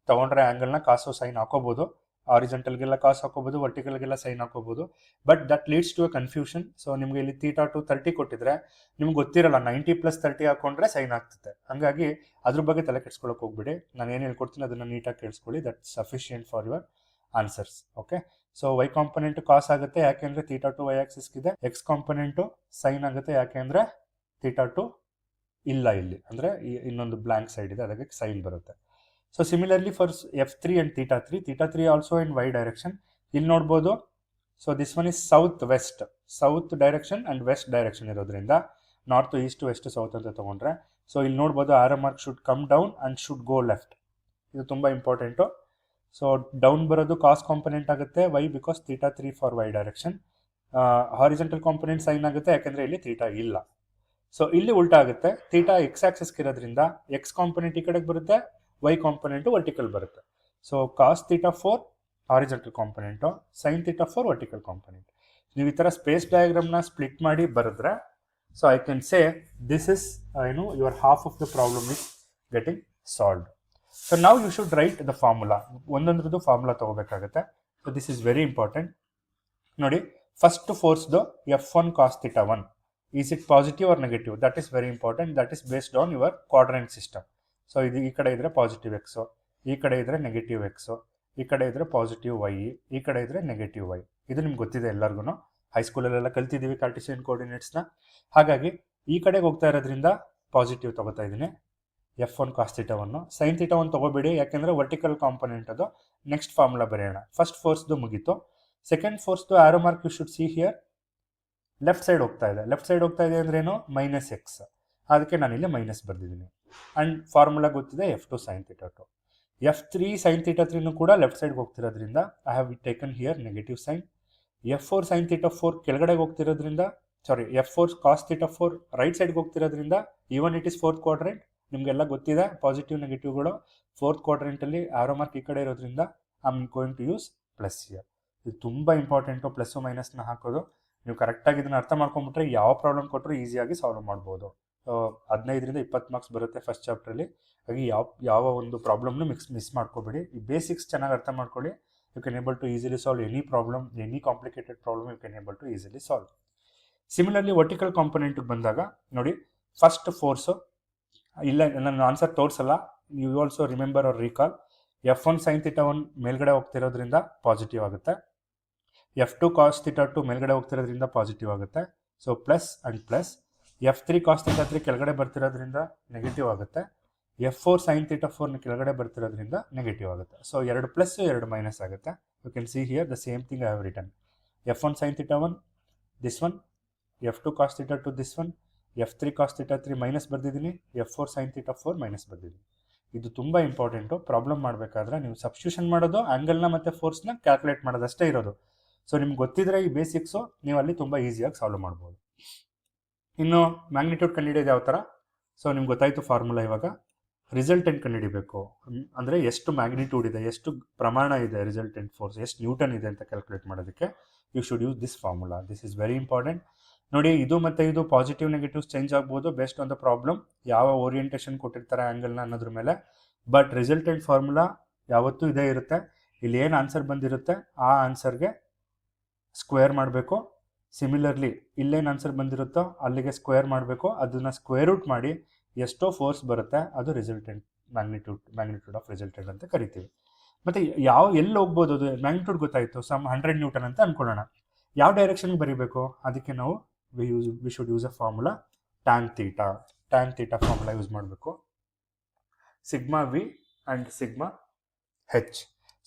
ತೊಗೊಂಡ್ರೆ ಆ್ಯಂಗಲ್ನ ಕಾಸು ಸೈನ್ ಹಾಕೋಬೋದು, ಹಾರಿಜಾಂಟಲ್ಗೆಲ್ಲ ಕಾಸ್ ಹಾಕೋಬೋದು, ವರ್ಟಿಕಲ್ಗೆಲ್ಲ ಸೈನ್ ಹಾಕೋಬೋದು. But that leads to a confusion. So ನಿಮಗೆ ಇಲ್ಲಿ ಥೀಟಾ 2 30 ಕೊಟ್ಟಿದ್ರೆ ನಿಮ್ಗೆ ಗೊತ್ತಿರಲ್ಲ 90 + 30 ಹಾಕೊಂಡ್ರೆ ಸೈನ್ ಆಗ್ತದೆ. ಹಾಗಾಗಿ ಅದ್ರ ಬಗ್ಗೆ ತಲೆ ಕೆಡ್ಸ್ಕೊಳ್ಳೋಕೆ ಹೋಗ್ಬಿಡಿ. ನಾನು ಏನು ಹೇಳ್ಕೊಡ್ತೀನಿ ಅದನ್ನು ನೀಟಾಗಿ ಕೇಳಿಸ್ಕೊಳ್ಳಿ. That sufficient for your answers. Okay. So Y component cos ಆಗುತ್ತೆ ಯಾಕೆಂದರೆ ಥೀಟಾ 2 ವೈ ಆಕ್ಸಿಸ್ಗಿದೆ. ಎಕ್ಸ್ ಕಾಂಪೊನೆಂಟು ಸೈನ್ ಆಗುತ್ತೆ ಯಾಕೆಂದರೆ ಥೀಟಾ 2 ಇಲ್ಲ ಇಲ್ಲಿ, ಅಂದರೆ ಇನ್ನೊಂದು ಬ್ಲ್ಯಾಂಕ್ ಸೈಡ್ ಇದೆ ಅದಕ್ಕೆ ಸೈನ್ ಬರುತ್ತೆ. So similarly for F3 and theta 3 also in y direction. ಇಲ್ಲಿ ನೋಡ್ಬೋದು. So this one is south west, south direction and west direction ಇರೋದ್ರಿಂದ ನಾರ್ತ್ ಈಸ್ಟ್ ವೆಸ್ಟ್ ಸೌತ್ ಅಂತ ತೊಗೊಂಡ್ರೆ ಸೊ ಇಲ್ಲಿ ನೋಡ್ಬೋದು arrow mark should come down and should go left. ಇದು ತುಂಬ important. So down ಬರೋದು ಕಾಸ್ ಕಾಂಪೊನೆಂಟ್ ಆಗುತ್ತೆ. Why because theta 3 for y direction. Horizontal component sine ಆಗುತ್ತೆ ಯಾಕೆಂದರೆ ಇಲ್ಲಿ ಥೀಟಾ ಇಲ್ಲ. ಸೊ ಇಲ್ಲಿ ಉಲ್ಟಾ ಆಗುತ್ತೆ. ಥೀಟಾ ಎಕ್ಸ್ ಆಕ್ಸಸ್ಗೆ ಇರೋದ್ರಿಂದ ಎಕ್ಸ್ ಕಾಂಪೊನೆಂಟ್ ಈ ಕಡೆಗೆ ಬರುತ್ತೆ, ವೈ ಕಾಂಪೊನೆಂಟು ವರ್ಟಿಕಲ್ ಬರುತ್ತೆ. So cos theta 4 horizontal component, sine theta 4 vertical component. ನೀವು ಈ ಥರ ಸ್ಪೇಸ್ ಡಯಾಗ್ರಾಮ್ನ ಸ್ಪ್ಲಿಟ್ ಮಾಡಿ ಬರೆದ್ರೆ so I can say this is your half of the problem is getting solved. So ನಾವು you should write the formula. ಒಂದೊಂದ್ರದ್ದು formula ತೊಗೋಬೇಕಾಗುತ್ತೆ. So this is very important. ನೋಡಿ, first ಫೋರ್ಸ್ದು F1 cos theta 1 is it positive or negative? That is very important. That is based on your quadrant system. So ಇದು ಈ ಕಡೆ ಇದ್ದರೆ positive x, ಈ ಕಡೆ ಇದ್ದರೆ negative x, ಈ ಕಡೆ ಇದ್ದರೆ ಪಾಸಿಟಿವ್ ವೈ, ಈ ಕಡೆ ಇದ್ದರೆ ನೆಗೆಟಿವ್ ವೈ. ಇದು ನಿಮ್ಗೆ ಗೊತ್ತಿದೆ ಎಲ್ಲರಿಗೂ, ಹೈಸ್ಕೂಲಲ್ಲೆಲ್ಲ ಕಲ್ತಿದ್ದೀವಿ ಕಾರ್ಟಿಸಿಯನ್ ಕೋಆರ್ಡಿನೇಟ್ಸ್ನ. ಹಾಗಾಗಿ ಈ ಕಡೆಗೆ ಹೋಗ್ತಾ ಇರೋದ್ರಿಂದ ಪಾಸಿಟಿವ್ ತೊಗೋತಾ ಇದ್ದೀನಿ F1 ಕಾಸ್ ಥೀಟಾ 1. ಸೈನ್ ಥೀಟಾ 1 ತೊಗೋಬೇಡಿ ಯಾಕೆಂದರೆ ವರ್ಟಿಕಲ್ ಕಾಂಪೊನೆಂಟ್ ಅದು. ನೆಕ್ಸ್ಟ್ ಫಾರ್ಮುಲಾ ಬರೆಯೋಣ. ಫಸ್ಟ್ ಫೋರ್ಸ್ದು ಮುಗೀತು. Second ಫೋರ್ಸ್ದು arrow mark you should see here left side ಹೋಗ್ತಾ ಇದೆ. ಲೆಫ್ಟ್ ಸೈಡ್ ಹೋಗ್ತಾ ಇದೆ ಅಂದ್ರೇನು? Minus X. ಅದಕ್ಕೆ ನಾನಿಲ್ಲಿ ಮೈನಸ್ ಬರೆದಿದ್ದೀನಿ. ಆ್ಯಂಡ್ ಫಾರ್ಮುಲಾ ಗೊತ್ತಿದೆ F2 sine theta 2. F3 sin theta 3 ಕೂಡ ಲೆಫ್ಟ್ ಸೈಡ್ಗೆ ಹೋಗ್ತಿರೋದ್ರಿಂದ I have taken here negative sign. F4 sin theta 4 ಕೆಳಗಡೆಗೆ ಹೋಗ್ತಿರೋದ್ರಿಂದ F4 cos theta 4 ರೈಟ್ ಸೈಡ್ಗೆ ಹೋಗ್ತಿರೋದ್ರಿಂದ even it is fourth quadrant. ನಿಮಗೆಲ್ಲ ಗೊತ್ತಿದೆ ಪಾಸಿಟಿವ್ ನೆಗೆಟಿವ್ಗಳು ಫೋರ್ತ್ ಕ್ವಾಡ್ರೆಂಟಲ್ಲಿ ಆರೋ ಮಾರ್ಕ್ ಈ ಕಡೆ ಇರೋದ್ರಿಂದ I am going to use plus here. ಇದು ತುಂಬ ಇಂಪಾರ್ಟೆಂಟು, ಪ್ಲಸ್ಸು ಮೈನಸ್ನ ಹಾಕೋದು. ನೀವು ಕರೆಕ್ಟಾಗಿ ಇದನ್ನು ಅರ್ಥ ಮಾಡ್ಕೊಂಬಿಟ್ರೆ ಯಾವ ಪ್ರಾಬ್ಲಮ್ ಕೊಟ್ಟರು ಈಸಿಯಾಗಿ ಸಾಲ್ವ್ ಮಾಡ್ಬೋದು. 15ರಿಂದ 20 ಮಾರ್ಕ್ಸ್ ಬರುತ್ತೆ ಫಸ್ಟ್ ಚಾಪ್ಟ್ರಲ್ಲಿ. ಹಾಗೆ ಯಾವ ಒಂದು ಪ್ರಾಬ್ಲಮ್ನು ಮಿಸ್ ಮಾಡ್ಕೋಬೇಡಿ. ಈ ಬೇಸಿಕ್ಸ್ ಚೆನ್ನಾಗಿ ಅರ್ಥ ಮಾಡ್ಕೊಳ್ಳಿ. You can able to easily solve any problem, any complicated problem you can able to easily solve. Similarly vertical ಕಾಂಪೊನೆಂಟ್ಗೆ ಬಂದಾಗ ನೋಡಿ, ಫಸ್ಟ್ ಫೋರ್ಸು ಇಲ್ಲ, ನನ್ನ ಆನ್ಸರ್ ತೋರಿಸಲ್ಲ, you also remember or recall. F1 sin theta 1 ಮೇಲ್ಗಡೆ ಹೋಗ್ತಿರೋದ್ರಿಂದ ಪಾಸಿಟಿವ್ ಆಗುತ್ತೆ. F2 cos theta 2 ಮೇಲ್ಗಡೆ ಹೋಗ್ತಿರೋದ್ರಿಂದ positive ಆಗುತ್ತೆ. So plus and plus. F3 cos theta 3 ಕೆಳಗಡೆ ಬರ್ತಿರೋದ್ರಿಂದ ನೆಗೆಟಿವ್ ಆಗುತ್ತೆ. F4 sin theta 4 ಕೆಳಗಡೆ ಬರ್ತಿರೋದ್ರಿಂದ ನೆಗೆಟಿವ್ ಆಗುತ್ತೆ. ಸೊ 2 ಪ್ಲಸ್ 2 ಮೈನಸ್ ಆಗುತ್ತೆ. You can see here the same thing I have written. F1 sin theta 1 this one, F2 cos theta 2 this one, F3 cos theta 3 minus ಬರ್ದಿದ್ದೀನಿ, F4 sin theta 4 minus ಬರ್ದಿದ್ದೀನಿ. ಇದು ತುಂಬ important. Problem ಮಾಡಬೇಕಾದ್ರೆ ನೀವು substitution ಮಾಡೋದು, ಆ್ಯಂಗಲ್ನ ಮತ್ತು ಫೋರ್ಸ್ನ calculate ಮಾಡೋದಷ್ಟೇ ಇರೋದು. So ನಿಮ್ಗೆ ಗೊತ್ತಿದ್ರೆ ಈ ಬೇಸಿಕ್ಸು ನೀವು ಅಲ್ಲಿ ತುಂಬ ಈಸಿಯಾಗಿ ಸಾಲ್ವ್ ಮಾಡ್ಬೋದು. ಇನ್ನು ಮ್ಯಾಗ್ನಿಟ್ಯೂಡ್ ಕಂಡುಹಿಡಿಯೋದು ಯಾವ ಥರ? ಸೊ ನಿಮ್ಗೆ ಗೊತ್ತಾಯಿತು ಫಾರ್ಮುಲಾ. ಇವಾಗ ರಿಸಲ್ಟೆಂಟ್ ಕಂಡುಹಿಡಿಬೇಕು ಅಂದರೆ ಎಷ್ಟು ಮ್ಯಾಗ್ನಿಟ್ಯೂಡ್ ಇದೆ, ಎಷ್ಟು ಪ್ರಮಾಣ ಇದೆ ರಿಸಲ್ಟೆಂಟ್ ಫೋರ್ಸ್, ಎಷ್ಟು ನ್ಯೂಟನ್ ಇದೆ ಅಂತ ಕ್ಯಾಲ್ಕುಲೇಟ್ ಮಾಡೋದಕ್ಕೆ you should use this formula. This is very important. ನೋಡಿ, ಇದು ಮತ್ತು ಇದು ಪಾಸಿಟಿವ್ ನೆಗೆಟಿವ್ಸ್ ಚೇಂಜ್ ಆಗ್ಬೋದು ಬೇಸ್ಡ್ ಆನ್ ದ ಪ್ರಾಬ್ಲಮ್, ಯಾವ ಓರಿಯೆಂಟೇಷನ್ ಕೊಟ್ಟಿರ್ತಾರೆ ಆ್ಯಂಗಲ್ನ ಅನ್ನೋದ್ರ ಮೇಲೆ. ಬಟ್ ರಿಸಲ್ಟೆಂಟ್ ಫಾರ್ಮುಲಾ ಯಾವತ್ತೂ ಇದೇ ಇರುತ್ತೆ. ಇಲ್ಲಿ ಏನು ಆನ್ಸರ್ ಬಂದಿರುತ್ತೆ ಆ ಆನ್ಸರ್ಗೆ ಸ್ಕ್ವೇರ್ ಮಾಡಬೇಕು. ಸಿಮಿಲರ್ಲಿ ಇಲ್ಲೇನು ಆನ್ಸರ್ ಬಂದಿರುತ್ತೋ ಅಲ್ಲಿಗೆ ಸ್ಕ್ವೇರ್ ಮಾಡಬೇಕು. ಅದನ್ನು ಸ್ಕ್ವೇರ್ ರೂಟ್ ಮಾಡಿ ಎಷ್ಟೋ ಫೋರ್ಸ್ ಬರುತ್ತೆ ಅದು ರಿಸಲ್ಟೆಂಟ್ ಮ್ಯಾಗ್ನಿಟ್ಯೂಡ್ ಆಫ್ ರಿಸಲ್ಟೆಂಟ್ ಅಂತ ಕರಿತೀವಿ. ಮತ್ತು ಎಲ್ಲಿ ಹೋಗ್ಬೋದು ಅದು ಮ್ಯಾಗ್ನಿಟ್ಯೂಡ್ ಗೊತ್ತಾಯಿತು, ಸಮ್ 100 ನ್ಯೂಟನ್ ಅಂತ ಅಂದ್ಕೊಳ್ಳೋಣ. ಯಾವ ಡೈರೆಕ್ಷನ್ಗೆ ಬರೀಬೇಕು? ಅದಕ್ಕೆ ನಾವು we should use a formula tan theta formula use ಮಾಡಬೇಕು. Sigma V and sigma H.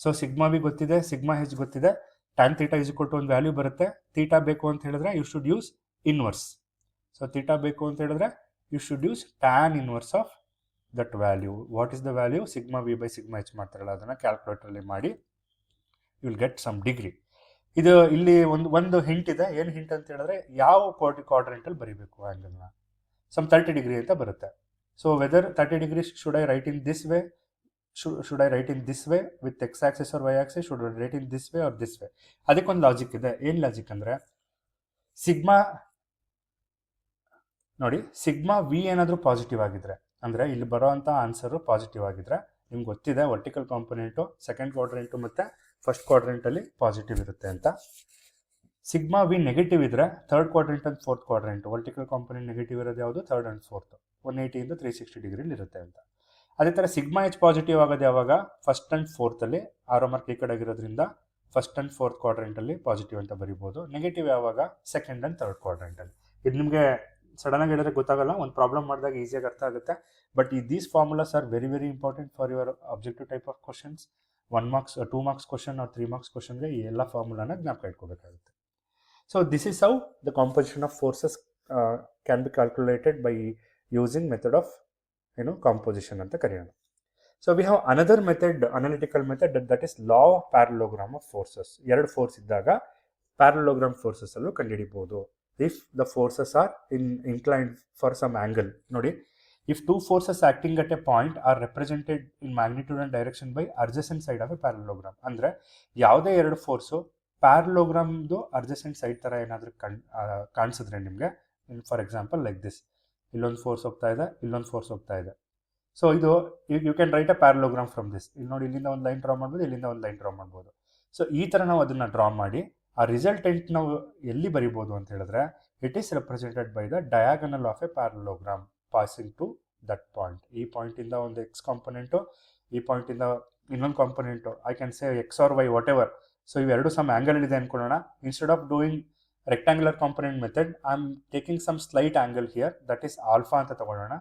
So sigma V ಗೊತ್ತಿದೆ, ಸಿಗ್ಮಾ ಹೆಚ್ ಗೊತ್ತಿದೆ. Tan theta is equal to ಒಂದು ವ್ಯಾಲ್ಯೂ ಬರುತ್ತೆ. ತೀಟಾ ಬೇಕು ಅಂತ ಹೇಳಿದ್ರೆ you should use inverse. So theta ಬೇಕು ಅಂತ ಹೇಳಿದ್ರೆ you should use tan inverse of that value. What is the value? Sigma V by sigma H ಮಾಡ್ತಾರಲ್ಲ ಅದನ್ನು ಕ್ಯಾಲ್ಕುಲೇಟರಲ್ಲಿ ಮಾಡಿ you will get some degree. ಇದು ಇಲ್ಲಿ ಒಂದು ಹಿಂಟ್ ಇದೆ. ಏನು ಹಿಂಟ್ ಅಂತ ಹೇಳಿದ್ರೆ ಯಾವ ಕ್ವಾಡ್ರೆಂಟಲ್ಲಿ ಬರೀಬೇಕು ಆ್ಯಂಗಲ್ನ. ಸಮ್ 30 ಡಿಗ್ರಿ ಅಂತ ಬರುತ್ತೆ. So whether 30 degree should I write in this way, should I write in this way with x axis or y axis, should I write in this way or this way? ಅದಕ್ಕೊಂದು logic ಇದೆ. ಏನು logic ಅಂದರೆ sigma ನೋಡಿ, sigma V ಏನಾದರೂ positive ಆಗಿದ್ರೆ ಅಂದರೆ ಇಲ್ಲಿ ಬರೋವಂಥ answer positive ಆಗಿದ್ರೆ ನಿಮ್ಗೆ ಗೊತ್ತಿದೆ ವರ್ಟಿಕಲ್ ಕಾಂಪೊನೆಂಟು ಸೆಕೆಂಡ್ ಕ್ವಾಡ್ರೆಂಟು ಮತ್ತು ಫಸ್ಟ್ ಕ್ವಾಡ್ರೆಂಟಲ್ಲಿ ಪಾಸಿಟಿವ್ ಇರುತ್ತೆ ಅಂತ. ಸಿಗ್ಮಾ ವಿ ನೆಗೆಟಿವ್ ಇದ್ದರೆ third quadrant and fourth quadrant vertical component negative ಇರೋದು ಯಾವುದು? ಥರ್ಡ್ ಆ್ಯಂಡ್ ಫೋರ್ತ್ 180 ಇಂದ 360 ಡಿಗ್ರಿಲಿ ಇರುತ್ತೆ ಅಂತ. ಅದೇ ಥರ ಸಿಗ್ಮಾ ಎಚ್ ಪಾಸಿಟಿವ್ ಆಗೋದು ಯಾವಾಗ? ಫಸ್ಟ್ ಆ್ಯಂಡ್ ಫೋರ್ತಲ್ಲಿ ಆರೋ ಮಾರ್ಕ್ ಈ ಕಡೆ ಆಗಿರೋದ್ರಿಂದ ಫಸ್ಟ್ ಆ್ಯಂಡ್ ಫೋರ್ತ್ ಕ್ವಾಡ್ರೆಂಟಲ್ಲಿ ಪಾಸಿಟಿವ್ ಅಂತ ಬರಿಬೋದು. ನೆಗೆಟಿವ್ ಯಾವಾಗ? ಸೆಕೆಂಡ್ ಆ್ಯಂಡ್ ಥರ್ಡ್ ಕ್ವಾಡ್ರೆಂಟಲ್ಲಿ. ಇದು ನಿಮಗೆ ಸಡನ್ನಾಗಿ ಹೇಳಿದ್ರೆ ಗೊತ್ತಾಗಲ್ಲ, ಒಂದು ಪ್ರಾಬ್ಲಮ್ ಮಾಡಿದಾಗ ಈಸಿಯಾಗಿ ಅರ್ಥ ಆಗುತ್ತೆ. But these formulas are very very important for your objective type of questions. 1 marks 2 marks question or 3 marks ಕ್ವಶನ್ಗೆ ಈ ಎಲ್ಲ ಫಾರ್ಮುಲಾನ ಜ್ಞಾಪಕ ಇಟ್ಕೋಬೇಕಾಗುತ್ತೆ. So this is how the composition of forces can be calculated by using method of composition ಅಂತ ಕರೆಯೋಣ. So we have another method, analytical method, that is law of parallelogram of forces. ಎರಡು force ಇದ್ದಾಗ parallelogram forces ಅಲ್ಲೂ ಕಂಡುಹಿಡಿಬಹುದು. If the forces are inclined for some angle. ನೋಡಿ, if two forces acting at a point are represented in magnitude and direction by adjacent side of a parallelogram. ಅಂದರೆ ಯಾವುದೇ ಎರಡು force ಪ್ಯಾರಲೋಗ್ರಾಮ್ದು adjacent side ಥರ ಏನಾದರೂ ಕಾಣಿಸಿದ್ರೆ ನಿಮಗೆ, for example like this, ಇಲ್ಲೊಂದು force ಹೋಗ್ತಾ ಇದೆ, ಇಲ್ಲೊಂದು ಫೋರ್ಸ್ ಹೋಗ್ತಾ ಇದೆ. ಸೊ ಇದು you can write a parallelogram from this. ಇಲ್ಲಿ ನೋಡಿ, ಇಲ್ಲಿಂದ ಒಂದು ಲೈನ್ ಡ್ರಾ ಮಾಡ್ಬೋದು, ಇಲ್ಲಿಂದ ಒಂದು ಲೈನ್ ಡ್ರಾ ಮಾಡ್ಬೋದು. ಸೊ ಈ ಥರ ನಾವು ಅದನ್ನು ಡ್ರಾ ಮಾಡಿ ಆ ರಿಸಲ್ಟೆಂಟ್ ನಾವು ಎಲ್ಲಿ ಬರಿಬೋದು ಅಂತ ಹೇಳಿದ್ರೆ, it is represented by the diagonal of a parallelogram passing to that point. ಈ ಪಾಯಿಂಟಿಂದ ಒಂದು ಎಕ್ಸ್ ಕಾಂಪೊನೆಂಟು, ಈ ಪಾಯಿಂಟಿಂದ ಇನ್ನೊಂದು component, I can say X or Y whatever. So ಇವೆರಡು ಸಮ್ ಆ್ಯಂಗಲ್ ಇದೆ ಅಂದ್ಕೊಳ್ಳೋಣ. Instead of doing rectangular component method, I am taking some slight angle here, that is alpha ಅಂತ ತಗೊಳ್ಳೋಣ.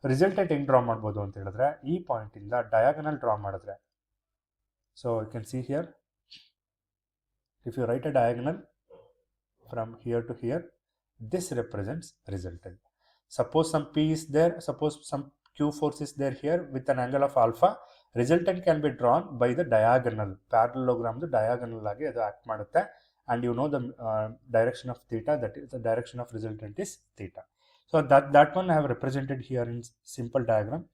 ರಿಸಲ್ಟೆಂಟ್ ಹೆಂಗೆ draw ಮಾಡ್ಬೋದು ಅಂತ ಹೇಳಿದ್ರೆ, ಈ ಪಾಯಿಂಟಿಂದ ಡಯಾಗನಲ್ ಡ್ರಾ ಮಾಡಿದ್ರೆ, so you can see here, if you write a diagonal from here to here, this represents resultant. Suppose some P is there, suppose some Q force is there here with an angle of alpha, resultant can be drawn by the diagonal, ಪ್ಯಾರಲೋಗ್ರಾಮ್ದು diagonal ಆಗಿ ಅದು act ಮಾಡುತ್ತೆ. And you know the direction of theta, that is the direction of resultant is theta. So that one I have represented here in simple diagram.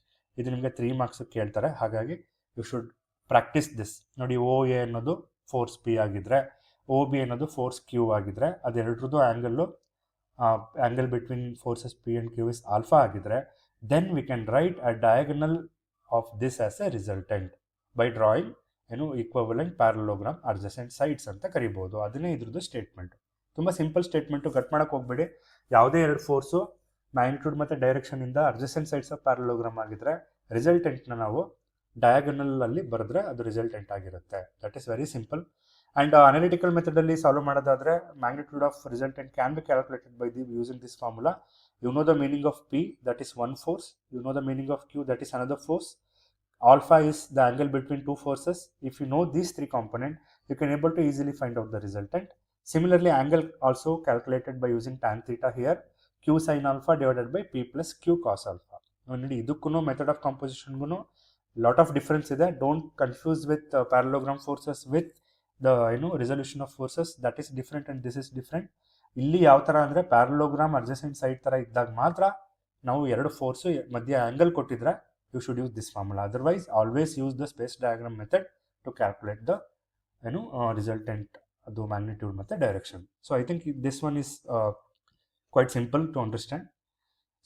ಇದು ನಿಮಗೆ 3 marks ಕೇಳ್ತಾರೆ, ಹಾಗಾಗಿ you should practise this. ನೋಡಿ, O A ಅನ್ನೋದು force P ಆಗಿದ್ರೆ, O B ಅನ್ನೋದು force Q ಆಗಿದ್ರೆ, ಅದೆರಡ್ರದ್ದು angle between forces P and Q is alpha ಆಗಿದ್ರೆ, then we can write a diagonal of this as a resultant by drawing equivalent parallelogram adjacent sides ಅಂತ ಕರಿಬಹುದು. ಅದನ್ನೇ ಇದ್ರದ್ದು statement. ತುಂಬ ಸಿಂಪಲ್ ಸ್ಟೇಟ್ಮೆಂಟು, ಕಟ್ ಮಾಡಕ್ಕೆ ಹೋಗ್ಬೇಡಿ. ಯಾವುದೇ ಎರಡು ಫೋರ್ಸು ಮ್ಯಾಗ್ನಿಟ್ಯೂಡ್ ಮತ್ತು ಡೈರೆಕ್ಷನ್ ಇಂದ ಅಡ್ಜಸೆಂಟ್ ಸೈಡ್ಸ್ ಆಫ್ ಪ್ಯಾರಲೋಗ್ರಾಮ್ ಆಗಿದ್ರೆ ರಿಸಲ್ಟೆಂಟ್ನ ನಾವು ಡಯಾಗನಲ್ ಅಲ್ಲಿ ಬರೆದ್ರೆ ಅದು ರಿಸಲ್ಟೆಂಟ್ ಆಗಿರುತ್ತೆ. That is very simple. And analytical ಮೆಥಡಲ್ಲಿ ಸಾಲ್ವ್ ಮಾಡೋದಾದರೆ magnitude of resultant can be calculated by using this formula. You know the meaning of P, that is one force. You know the meaning of Q, that is another force. Alpha is the angle between two forces. If you know these 3 components, you can able to easily find out the resultant. Similarly, angle also calculated by using tan theta here. Q sin alpha divided by P plus Q cos alpha. ನೋಡಿ, ಇದಕ್ಕೂ method of ಕಾಂಪೋಸಿಷನ್ಗೂ lot of difference ಇದೆ. Don't confuse with parallelogram forces with the resolution of forces. That is different and this is different. ಇಲ್ಲಿ ಯಾವ ಥರ ಅಂದರೆ parallelogram adjacent side ಥರ ಇದ್ದಾಗ ಮಾತ್ರ ನಾವು ಎರಡು ಫೋರ್ಸು ಮಧ್ಯೆ ಆ್ಯಂಗಲ್ ಕೊಟ್ಟಿದ್ರೆ you should use this formula. Otherwise always use the space diagram method to calculate the resultant, ಅದು ಮ್ಯಾಗ್ನಿಟ್ಯೂಡ್ ಮತ್ತು direction. So I think this one is quite simple to understand.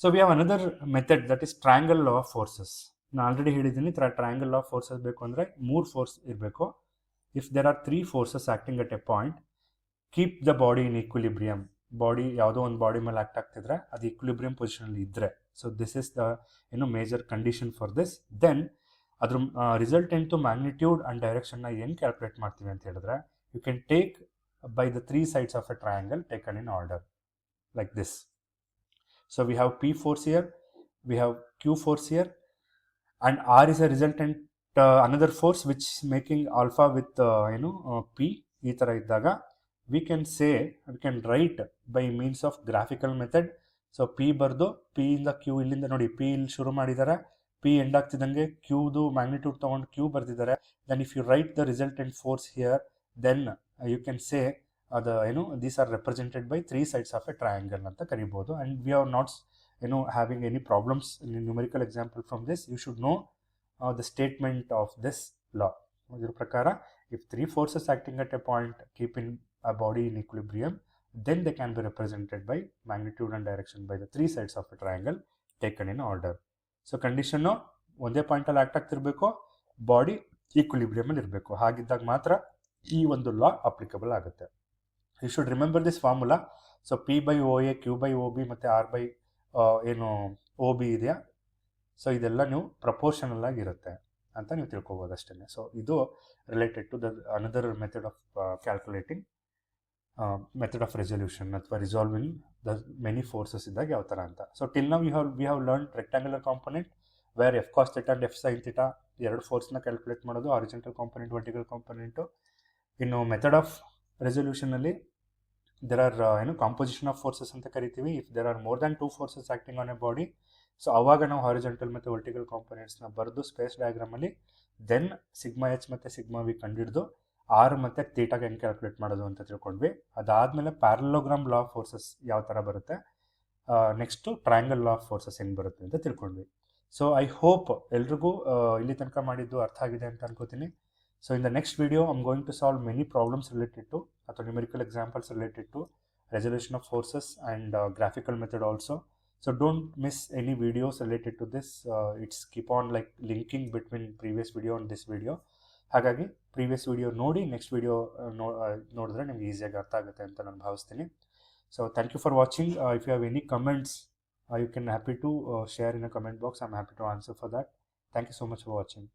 So we have another method, that is triangle law of forces. ನಾನು already ಹೇಳಿದ್ದೀನಿ, triangle law of forces ಬೇಕು ಅಂದರೆ 3 force ಇರಬೇಕು. If there are 3 forces acting at a point, keep the body in equilibrium. Body ಯಾವುದೋ ಒಂದು body ಮೇಲೆ act ಆಗ್ತಿದ್ರೆ ಅದು ಈಕ್ವಿಲಿಬ್ರಿಯಮ್ ಪೊಸಿಷನಲ್ಲಿ ಇದ್ದರೆ, so this is the major condition for this. Then ಅದ್ರ ರಿಸಲ್ಟೆಂಟು ಮ್ಯಾಗ್ನಿಟ್ಯೂಡ್ ಆ್ಯಂಡ್ ಡೈರೆಕ್ಷನ್ನ ಏನು ಕ್ಯಾಲ್ಕುಲೇಟ್ ಮಾಡ್ತೀವಿ ಅಂತ ಹೇಳಿದ್ರೆ, you can take by the 3 sides of a triangle taken in order like this. So we have P force here, we have Q force here, and R is a resultant another force which is making alpha with P. ಈ ಥರ ಇದ್ದಾಗ we can write by means of graphical method. So P ಬರ್ದು P ಇಂದ Q, ಇಲ್ಲಿಂದ ನೋಡಿ P ಇಲ್ಲಿ ಶುರು ಮಾಡಿದ್ದಾರೆ, P ಎಂಡ್ ಆಗ್ತಿದ್ದಂಗೆ Qದು ಮ್ಯಾಗ್ನಿಟ್ಯೂಡ್ ತೊಗೊಂಡು Q ಬರ್ದಿದ್ದಾರೆ. Then if you write the resultant force here, then you can say these are represented by 3 sides of a triangle ಅಂತ ಕರಿಬೋದು. And we are not having any problems in numerical example from this. You should know the statement of this law. ಇದರ ಪ್ರಕಾರ, if 3 forces acting at a point keep in a body in equilibrium, then they can be represented by magnitude and direction by the 3 sides of a triangle taken in order. So condition ಒಂದೇ ಪಾಯಿಂಟಲ್ಲಿ act ಆಗ್ತಿರಬೇಕು, body ಈಕ್ವಿಲಿಬ್ರಿಯಮಲ್ಲಿ ಇರಬೇಕು. ಹಾಗಿದ್ದಾಗ ಮಾತ್ರ ಈ ಒಂದು law applicable ಆಗುತ್ತೆ. You should remember this formula. So P by OA, Q by OB ಮತ್ತು R by OB ಇದೆಯಾ, so ಇದೆಲ್ಲ ನೀವು ಪ್ರಪೋರ್ಷನಲ್ ಆಗಿರುತ್ತೆ ಅಂತ ನೀವು ತಿಳ್ಕೊಬೋದು ಅಷ್ಟೇ. ಸೊ ಇದು related to the another method of calculating, method of resolution ಅಥವಾ ರಿಸಾಲ್ವಿಂಗ್ ದ ಮೆನಿ ಫೋರ್ಸಸ್ ಇದ್ದಾಗ ಯಾವ ಥರ ಅಂತ. So till now we have learn rectangular component where F cos θ and F sin θ ಎರಡು ಫೋರ್ಸ್ನ ಕ್ಯಾಲ್ಕುಲೇಟ್ ಮಾಡೋದು, ಹಾರಿಜಾಂಟಲ್ ಕಾಂಪೊನೆಂಟ್, ವರ್ಟಿಕಲ್ ಕಾಂಪೊನೆಂಟು. ಇನ್ನು method of ರೆಸಲ್ಯೂಷನಲ್ಲಿ there are composition of forces ಅಂತ ಕರಿತೀವಿ. If there are more than 2 forces acting on a body, so ಅವಾಗ ನಾವು horizontal ಮತ್ತು ವರ್ಟಿಕಲ್ ಕಾಂಪೊನೆಂಟ್ಸ್ನ ಬರೆದು ಸ್ಪೇಸ್ ಡಯಾಗ್ರಾಮಲ್ಲಿ ದೆನ್ ಸಿಗ್ಮಾ ಎಚ್ ಮತ್ತು ಸಿಗ್ಮಾ ವಿ ಕಂಡಿಡಿದು ಆರ್ ಮತ್ತು ಥೀಟಾಗೆ ಹೆಂಗೆ ಕ್ಯಾಲ್ಕುಲೇಟ್ ಮಾಡೋದು ಅಂತ ತಿಳ್ಕೊಂಡ್ವಿ. ಅದಾದಮೇಲೆ ಪ್ಯಾರಲೋಗ್ರಾಮ್ ಲಾ ಆಫ್ ಫೋರ್ಸಸ್ ಯಾವ ಥರ ಬರುತ್ತೆ, next triangle law of forces ಹೆಂಗೆ ಬರುತ್ತೆ ಅಂತ ತಿಳ್ಕೊಂಡ್ವಿ. ಸೊ ಐ ಹೋಪ್ ಎಲ್ರಿಗೂ ಇಲ್ಲಿ ತನಕ ಮಾಡಿದ್ದು ಅರ್ಥ ಆಗಿದೆ ಅಂತ ಅನ್ಕೋತೀನಿ. So in the next video, I'm going to solve many problems related to, or numerical examples related to resolution of forces and graphical method also. So don't miss any videos related to this. It's keep on like linking between previous video and this video. ಹಾಗಾಗಿ previous video ನೋಡಿ next video ನೋಡಿದ್ರೆ ನಿಮ್ಗೆ ಈಸಿಯಾಗಿ ಅರ್ಥ ಆಗುತ್ತೆ ಅಂತ ನಾನು ಭಾವಿಸ್ತೀನಿ. So thank you for watching. If you have any comments, you can happy to share in a comment box. I am happy to answer for that. Thank you so much for watching.